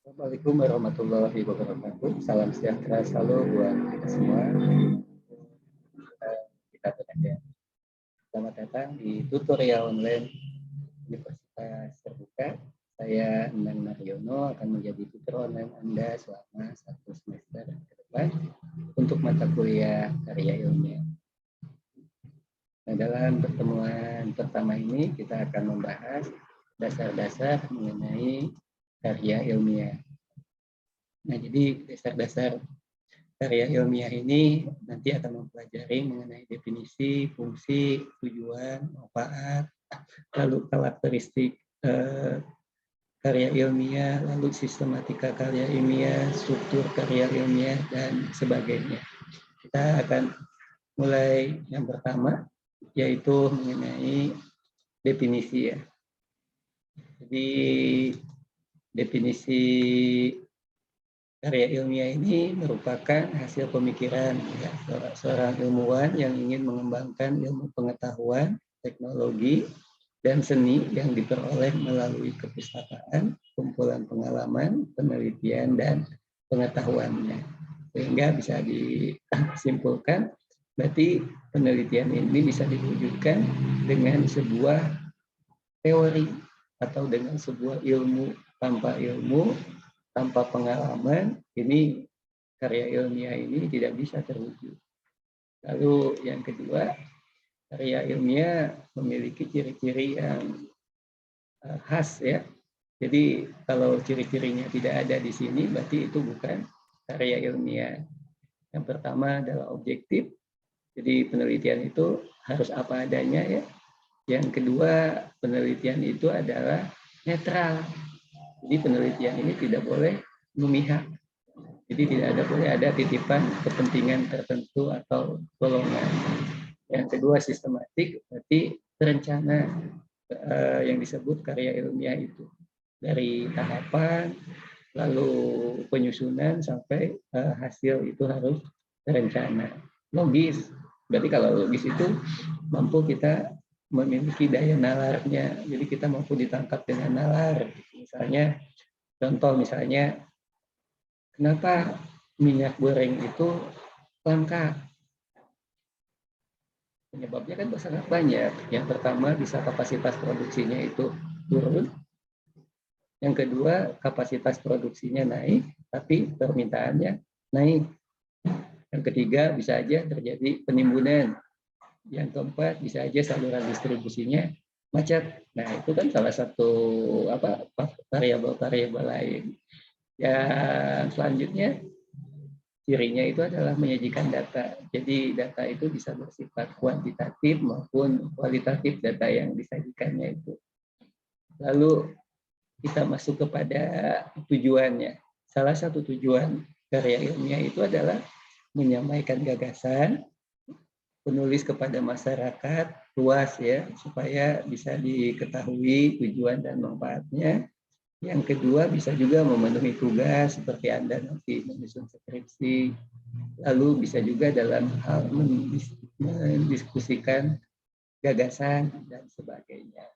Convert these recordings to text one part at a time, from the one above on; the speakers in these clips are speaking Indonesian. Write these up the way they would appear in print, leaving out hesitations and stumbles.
Assalamualaikum warahmatullahi wabarakatuh. Salam sejahtera selalu buat kita semua. Kita berada. Selamat datang di tutorial online Universitas Terbuka. Saya Endang Mariono akan menjadi tutor online Anda selama 1 semester ke depan untuk mata kuliah karya ilmiah. Nah, dalam pertemuan pertama ini kita akan membahas dasar-dasar mengenai karya ilmiah. Nah, jadi dasar-dasar karya ilmiah ini nanti akan mempelajari mengenai definisi, fungsi, tujuan, manfaat, lalu karakteristik karya ilmiah, lalu sistematika karya ilmiah, struktur karya ilmiah, dan sebagainya. Kita akan mulai yang pertama, yaitu mengenai definisi ya. Jadi definisi karya ilmiah ini merupakan hasil pemikiran ya, seorang ilmuwan yang ingin mengembangkan ilmu pengetahuan, teknologi, dan seni yang diperoleh melalui kepustakaan, kumpulan pengalaman, penelitian, dan pengetahuannya. Sehingga bisa disimpulkan, berarti penelitian ini bisa diwujudkan dengan sebuah teori atau dengan sebuah ilmu. Tanpa pengalaman, ini karya ilmiah ini tidak bisa terwujud. Lalu yang kedua, karya ilmiah memiliki ciri-ciri yang khas ya. Jadi kalau ciri-cirinya tidak ada di sini, berarti itu bukan karya ilmiah. Yang pertama adalah objektif. Jadi penelitian itu harus apa adanya ya. Yang kedua, penelitian itu adalah netral. Jadi penelitian ini tidak boleh memihak. Jadi tidak boleh ada titipan kepentingan tertentu atau golongan. Yang kedua, sistematik, berarti terencana yang disebut karya ilmiah itu. Dari tahapan, lalu penyusunan sampai hasil itu harus terencana. Logis, berarti kalau logis itu mampu kita memiliki daya nalarnya, jadi kita mampu ditangkap dengan nalar. Misalnya, contoh misalnya, kenapa minyak goreng itu langka? Penyebabnya kan sangat banyak. Yang pertama bisa kapasitas produksinya itu turun. Yang kedua kapasitas produksinya naik, tapi permintaannya naik. Yang ketiga bisa aja terjadi penimbunan. Yang keempat bisa aja saluran distribusinya macet. Nah itu kan salah satu variabel-variabel lain. Yang selanjutnya cirinya itu adalah menyajikan data. Jadi data itu bisa bersifat kuantitatif maupun kualitatif data yang disajikannya itu. Lalu kita masuk kepada tujuannya. Salah satu tujuan karya ilmiah itu adalah menyampaikan gagasan, penulis kepada masyarakat luas ya, supaya bisa diketahui tujuan dan manfaatnya. Yang kedua bisa juga memenuhi tugas seperti Anda nanti menyusun skripsi, lalu bisa juga dalam hal mendiskusikan gagasan dan sebagainya.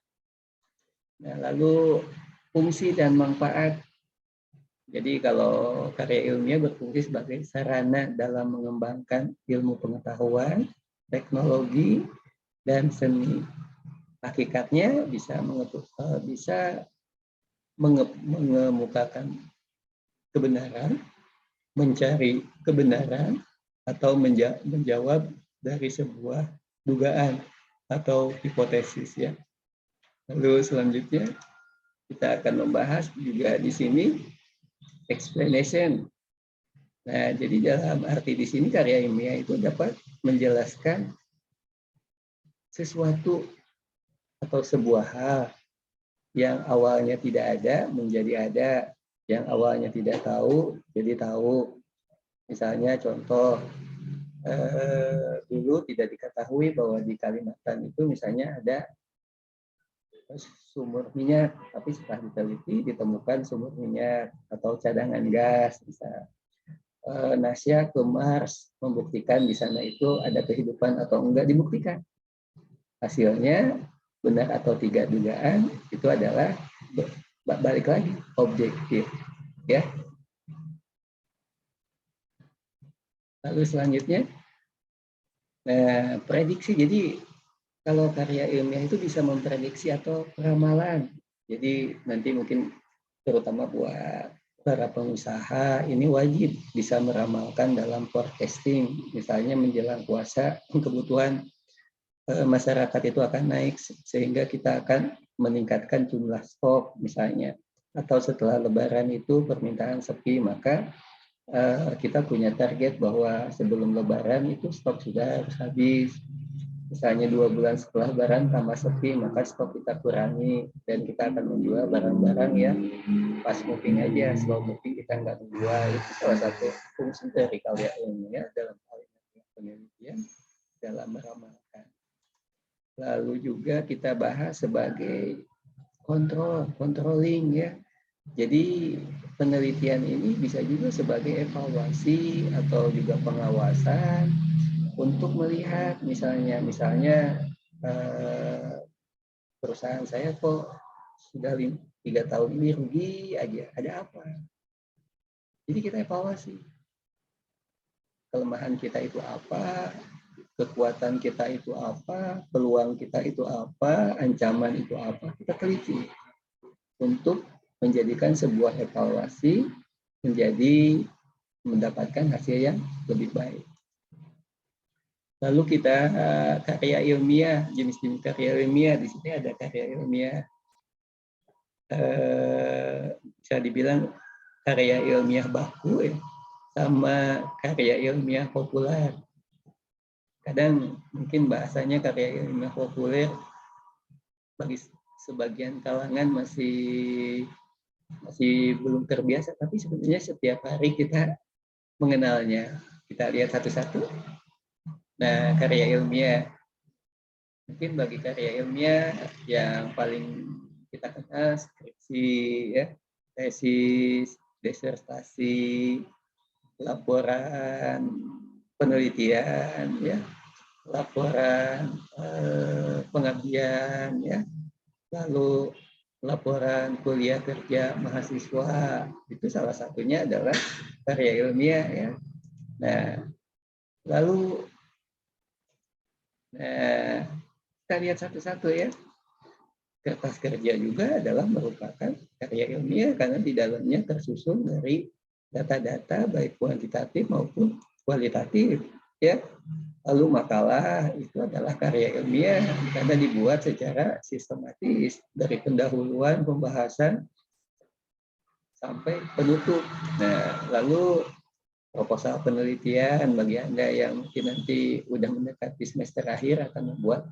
Nah, lalu fungsi dan manfaat. Jadi kalau karya ilmiah berfungsi sebagai sarana dalam mengembangkan ilmu pengetahuan, teknologi, dan seni. Hakikatnya bisa mengemukakan kebenaran, mencari kebenaran, atau menjawab dari sebuah dugaan atau hipotesis ya. Lalu selanjutnya kita akan membahas juga di sini explanation. Nah, jadi dalam arti di sini karya ilmiah itu dapat menjelaskan sesuatu atau sebuah hal yang awalnya tidak ada menjadi ada, yang awalnya tidak tahu jadi tahu. Misalnya contoh, dulu tidak diketahui bahwa di Kalimantan itu misalnya ada sumur minyak, tapi setelah diteliti ditemukan sumur minyak atau cadangan gas. Bisa Nasya ke Mars membuktikan di sana itu ada kehidupan atau enggak, dibuktikan. Hasilnya benar atau tidak dugaan itu adalah balik lagi objektif. ya. Lalu selanjutnya, prediksi. Jadi kalau karya ilmiah itu bisa memprediksi atau ramalan. Jadi nanti mungkin terutama buat para pengusaha ini wajib bisa meramalkan dalam forecasting. Misalnya menjelang puasa kebutuhan masyarakat itu akan naik sehingga kita akan meningkatkan jumlah stok misalnya. Atau setelah lebaran itu permintaan sepi, maka kita punya target bahwa sebelum lebaran itu stok sudah harus habis. Misalnya 2 bulan setelah lebaran tambah sepi, maka stok kita kurangi dan kita akan menjual barang-barang yang pas moving aja, slow moving kita nggak menjual. Itu salah satu fungsi dari karya ilmiah dalam hal penelitian dalam meramalkan. Lalu juga kita bahas sebagai controlling ya. Jadi penelitian ini bisa juga sebagai evaluasi atau juga pengawasan untuk melihat misalnya perusahaan saya kok sudah 3 tahun ini rugi aja, ada apa? Jadi kita evaluasi kelemahan kita itu apa, kekuatan kita itu apa, peluang kita itu apa, ancaman itu apa, kita teliti untuk menjadikan sebuah evaluasi menjadi mendapatkan hasil yang lebih baik. Lalu kita karya ilmiah, jenis-jenis karya ilmiah, di sini ada karya ilmiah bisa dibilang karya ilmiah baku ya, sama karya ilmiah populer. Kadang mungkin bahasanya karya ilmiah populer bagi sebagian kalangan masih belum terbiasa, tapi sebenarnya setiap hari kita mengenalnya. Kita lihat satu-satu. Nah, karya ilmiah, mungkin bagi karya ilmiah yang paling kita kenal skripsi, ya, tesis, disertasi, laporan penelitian, ya, laporan pengabdian, ya, lalu laporan kuliah kerja mahasiswa, itu salah satunya adalah karya ilmiah ya. Nah, lalu kita lihat satu-satu ya. Kertas kerja juga adalah merupakan karya ilmiah karena di dalamnya tersusun dari data-data baik kuantitatif maupun kualitatif ya. Lalu makalah itu adalah karya ilmiah karena dibuat secara sistematis dari pendahuluan, pembahasan sampai penutup. Nah, lalu proposal penelitian bagi Anda yang mungkin nanti udah mendekati semester akhir akan membuat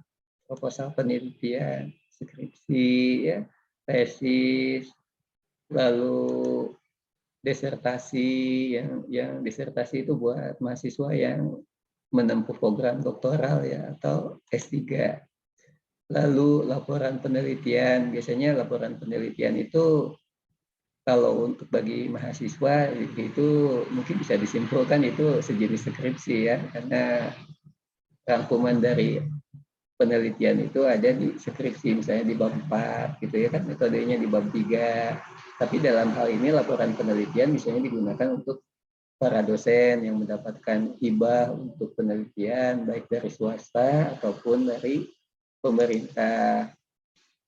proposal penelitian, skripsi, ya, tesis, lalu disertasi yang disertasi itu buat mahasiswa yang menempuh program doktoral ya atau S3. Lalu laporan penelitian, biasanya laporan penelitian itu kalau untuk bagi mahasiswa itu mungkin bisa disimpulkan itu sejenis skripsi ya, karena rangkuman dari penelitian itu ada di skripsi, misalnya di bab 4 gitu ya kan, metodenya di bab 3. Tapi dalam hal ini laporan penelitian misalnya digunakan untuk para dosen yang mendapatkan hibah untuk penelitian baik dari swasta ataupun dari pemerintah.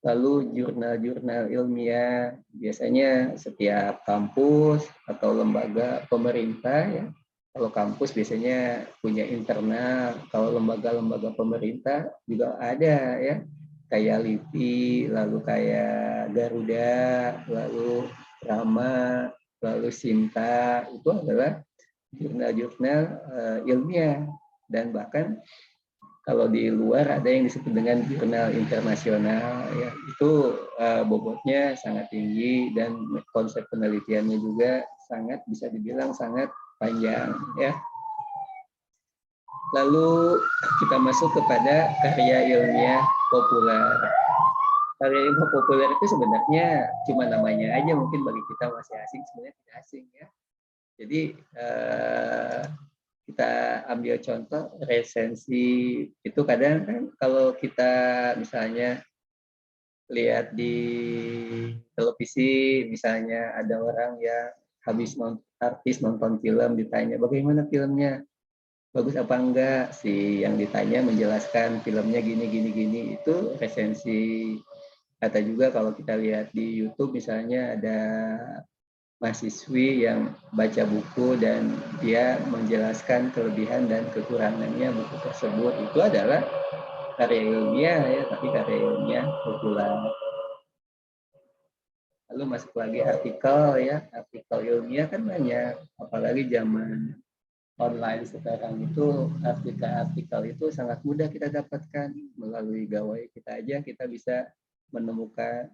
Lalu jurnal-jurnal ilmiah, biasanya setiap kampus atau lembaga pemerintah ya. Kalau kampus biasanya punya internal, kalau lembaga-lembaga pemerintah juga ada ya. Kayak LIPI, lalu kayak Garuda, lalu Rama, lalu Sinta, itu adalah jurnal-jurnal ilmiah. Dan bahkan kalau di luar ada yang disebut dengan jurnal internasional ya, itu bobotnya sangat tinggi dan konsep penelitiannya juga sangat bisa dibilang sangat panjang ya. Lalu kita masuk kepada karya ilmiah populer. Karya ilmiah populer itu sebenarnya cuma namanya aja, mungkin bagi kita masih asing, sebenarnya tidak asing ya. Jadi kita ambil contoh resensi itu, kadang kan kalau kita misalnya lihat di televisi misalnya ada orang yang artis nonton film ditanya bagaimana filmnya, bagus apa enggak, si yang ditanya menjelaskan filmnya gini gini gini, itu resensi. Atau juga kalau kita lihat di YouTube misalnya ada mahasiswi yang baca buku dan dia menjelaskan kelebihan dan kekurangannya buku tersebut, itu adalah karya ilmiah ya, tapi karya ilmiah populer. Lalu masuk lagi artikel ya, artikel ilmiah kan banyak, apalagi zaman online sekarang itu artikel-artikel itu sangat mudah kita dapatkan melalui gawai kita aja, kita bisa menemukan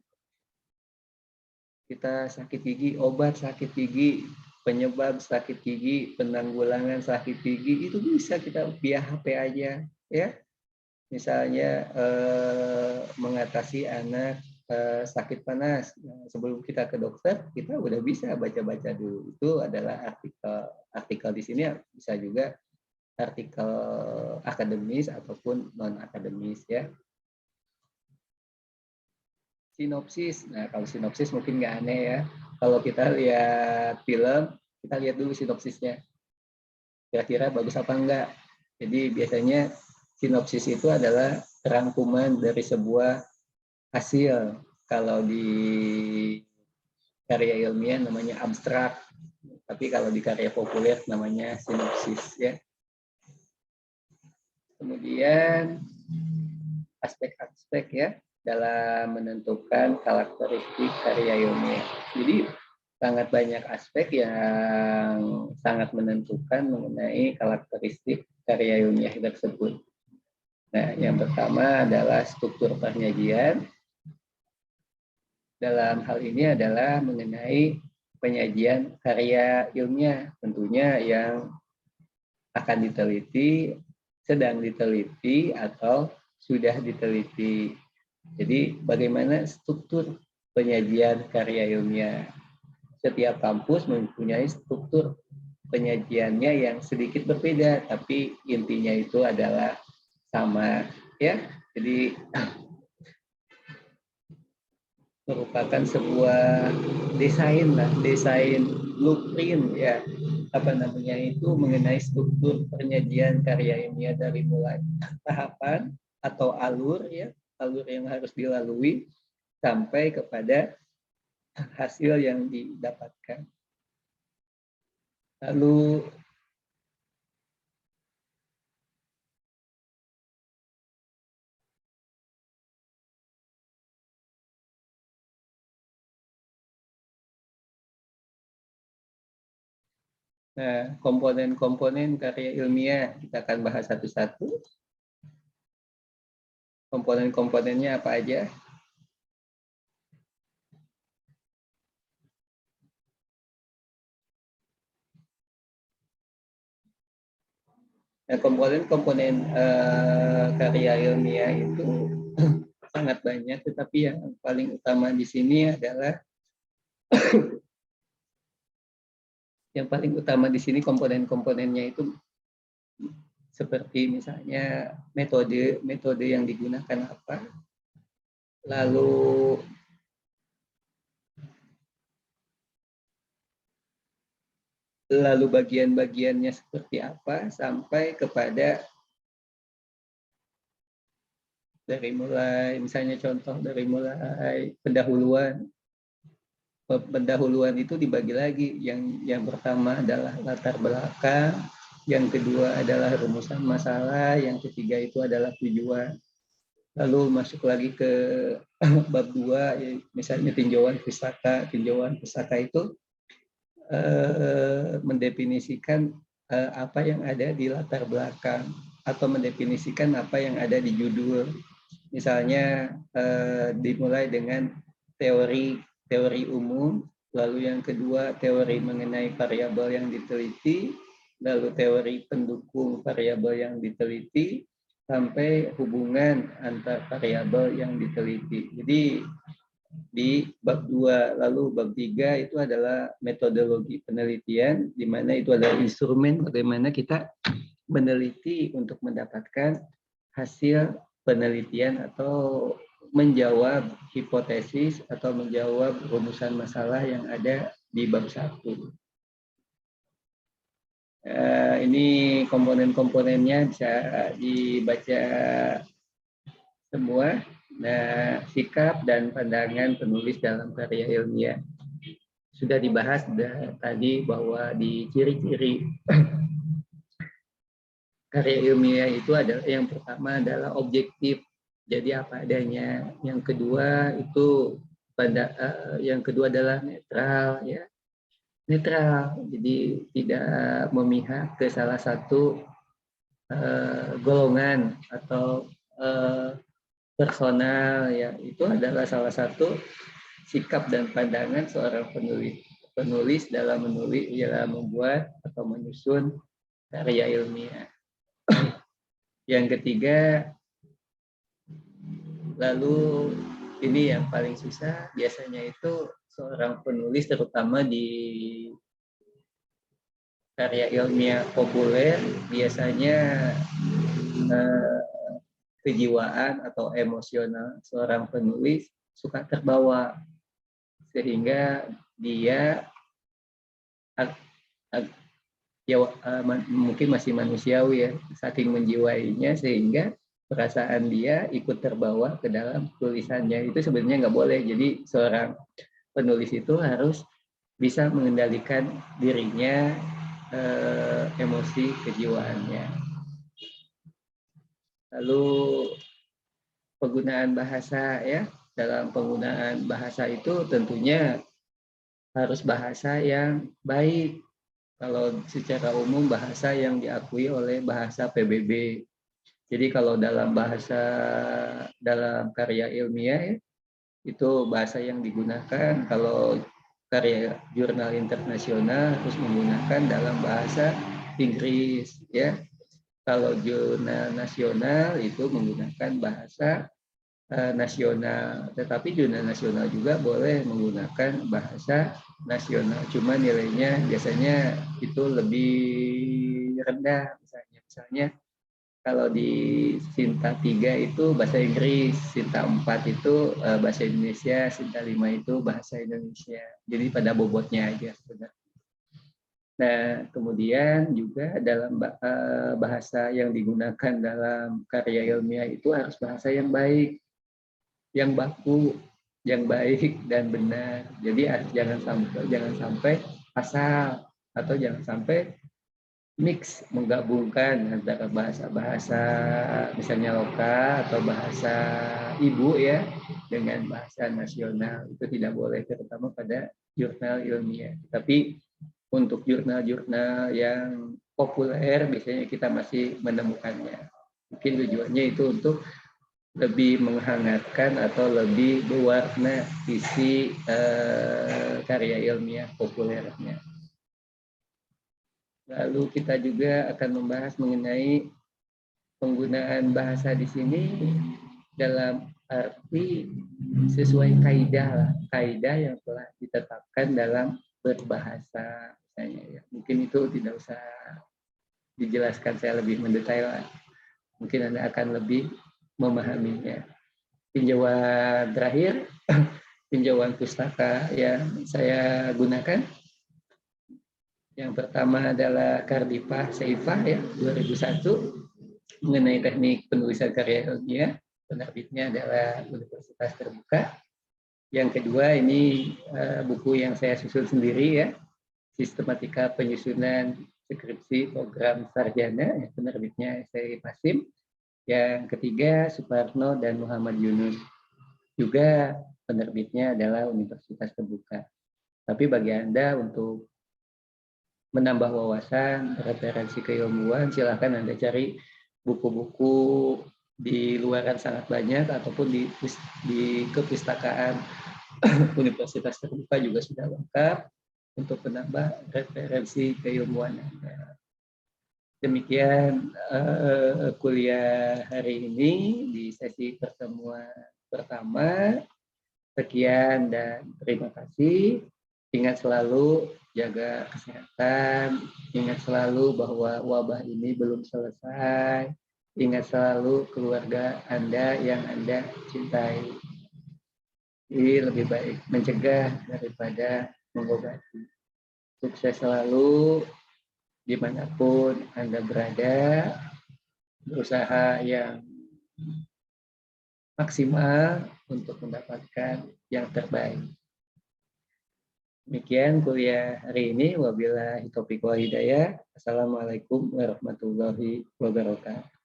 kita sakit gigi, obat sakit gigi, penyebab sakit gigi, penanggulangan sakit gigi, itu bisa kita via HP aja ya. Misalnya mengatasi anak sakit panas, nah, sebelum kita ke dokter kita udah bisa baca-baca dulu. Itu adalah artikel di sini bisa juga artikel akademis ataupun non akademis ya. Sinopsis, nah kalau sinopsis mungkin nggak aneh ya. Kalau kita lihat film, kita lihat dulu sinopsisnya, kira-kira bagus apa enggak. Jadi biasanya sinopsis itu adalah rangkuman dari sebuah hasil. Kalau di karya ilmiah namanya abstrak, tapi kalau di karya populer namanya sinopsis ya. Kemudian aspek-aspek ya dalam menentukan karakteristik karya ilmiah. Jadi sangat banyak aspek yang sangat menentukan mengenai karakteristik karya ilmiah tersebut. Nah, yang pertama adalah struktur penyajian. Dalam hal ini adalah mengenai penyajian karya ilmiah, tentunya yang akan diteliti, sedang diteliti, atau sudah diteliti. Jadi bagaimana struktur penyajian karya ilmiah? Setiap kampus mempunyai struktur penyajiannya yang sedikit berbeda, tapi intinya itu adalah sama ya. Jadi merupakan sebuah desain blueprint ya, apa namanya itu, mengenai struktur penyajian karya ilmiah dari mulai tahapan atau alur ya, alur yang harus dilalui sampai kepada hasil yang didapatkan. Lalu komponen-komponen karya ilmiah kita akan bahas satu-satu. Komponen-komponennya apa aja? Nah, komponen-komponen karya ilmiah itu sangat banyak, tetapi yang paling utama di sini adalah komponen-komponennya itu seperti misalnya metode yang digunakan apa, lalu bagian-bagiannya seperti apa, sampai kepada dari mulai misalnya contoh dari mulai pendahuluan itu dibagi lagi, yang pertama adalah latar belakang, yang kedua adalah rumusan masalah, yang ketiga itu adalah tujuan. Lalu masuk lagi ke bab 2, misalnya tinjauan pustaka. Tinjauan pustaka itu mendefinisikan apa yang ada di latar belakang, atau mendefinisikan apa yang ada di judul. Misalnya dimulai dengan teori umum, lalu yang kedua teori mengenai variabel yang diteliti, lalu teori pendukung variabel yang diteliti, sampai hubungan antar variabel yang diteliti. Jadi di bab 2, lalu bab 3 itu adalah metodologi penelitian, di mana itu adalah instrumen bagaimana kita meneliti untuk mendapatkan hasil penelitian atau menjawab hipotesis atau menjawab rumusan masalah yang ada di bab 1. Ini komponen-komponennya bisa dibaca semua. Nah, sikap dan pandangan penulis dalam karya ilmiah sudah dibahas tadi bahwa di ciri-ciri karya ilmiah itu adalah yang pertama adalah objektif, jadi apa adanya. Yang kedua itu yang kedua adalah netral, ya, netral, jadi tidak memihak ke salah satu golongan atau personal, ya. Itu adalah salah satu sikap dan pandangan seorang penulis dalam membuat atau menyusun karya ilmiah. Yang ketiga, lalu ini yang paling susah, biasanya itu seorang penulis terutama di karya ilmiah populer, biasanya kejiwaan atau emosional seorang penulis suka terbawa, sehingga dia ya, mungkin masih manusiawi, ya, saking menjiwainya sehingga perasaan dia ikut terbawa ke dalam tulisannya. Itu sebenarnya nggak boleh. Jadi seorang penulis itu harus bisa mengendalikan dirinya, emosi kejiwaannya. Lalu penggunaan bahasa, ya, dalam penggunaan bahasa itu tentunya harus bahasa yang baik. Kalau secara umum bahasa yang diakui oleh bahasa PBB. Jadi kalau dalam karya ilmiah, ya, itu bahasa yang digunakan. Kalau karya jurnal internasional harus menggunakan dalam bahasa Inggris, ya. Kalau jurnal nasional itu menggunakan bahasa nasional, tetapi jurnal nasional juga boleh menggunakan bahasa nasional, cuma nilainya biasanya itu lebih rendah. Misalnya kalau di Sinta 3 itu bahasa Inggris, Sinta 4 itu bahasa Indonesia, Sinta 5 itu bahasa Indonesia. Jadi pada bobotnya aja sebenarnya. Nah, kemudian juga dalam bahasa yang digunakan dalam karya ilmiah itu harus bahasa yang baik, yang baku, yang baik dan benar. Jadi jangan sampai asal, atau jangan sampai mix, menggabungkan antara bahasa-bahasa misalnya lokal atau bahasa ibu, ya, dengan bahasa nasional. Itu tidak boleh, terutama pada jurnal ilmiah. Tapi untuk jurnal-jurnal yang populer biasanya kita masih menemukannya. Mungkin tujuannya itu untuk lebih menghangatkan atau lebih berwarna isi karya ilmiah populernya. Lalu kita juga akan membahas mengenai penggunaan bahasa di sini dalam arti sesuai kaidah yang telah ditetapkan dalam berbahasa, misalnya, ya. Mungkin itu tidak usah dijelaskan saya lebih mendetail, mungkin Anda akan lebih memahaminya. Tinjauan terakhir, tinjauan pustaka yang saya gunakan. Yang pertama adalah Kardipah Seifah, ya, 2001, mengenai teknik penulisan karya ilmiah. Penerbitnya adalah Universitas Terbuka. Yang kedua ini buku yang saya susun sendiri, ya, Sistematika Penyusunan Skripsi Program Sarjana, ya, penerbitnya STI Pasim. Yang ketiga Suparno dan Muhammad Yunus, juga penerbitnya adalah Universitas Terbuka. Tapi bagi Anda untuk menambah wawasan, referensi keilmuan, silahkan Anda cari buku-buku di luaran sangat banyak, ataupun di kepustakaan Universitas Terbuka juga sudah lengkap untuk menambah referensi keilmuan Anda. Demikian kuliah hari ini di sesi pertemuan pertama. Sekian dan terima kasih. Ingat selalu jaga kesehatan, ingat selalu bahwa wabah ini belum selesai, ingat selalu keluarga Anda yang Anda cintai. Jadi lebih baik mencegah daripada mengobati. Sukses selalu. dimanapun Anda berada, berusaha yang maksimal untuk mendapatkan yang terbaik. Demikian kuliah hari ini. Wabillahi taufiq wal hidayah. Assalamualaikum warahmatullahi wabarakatuh.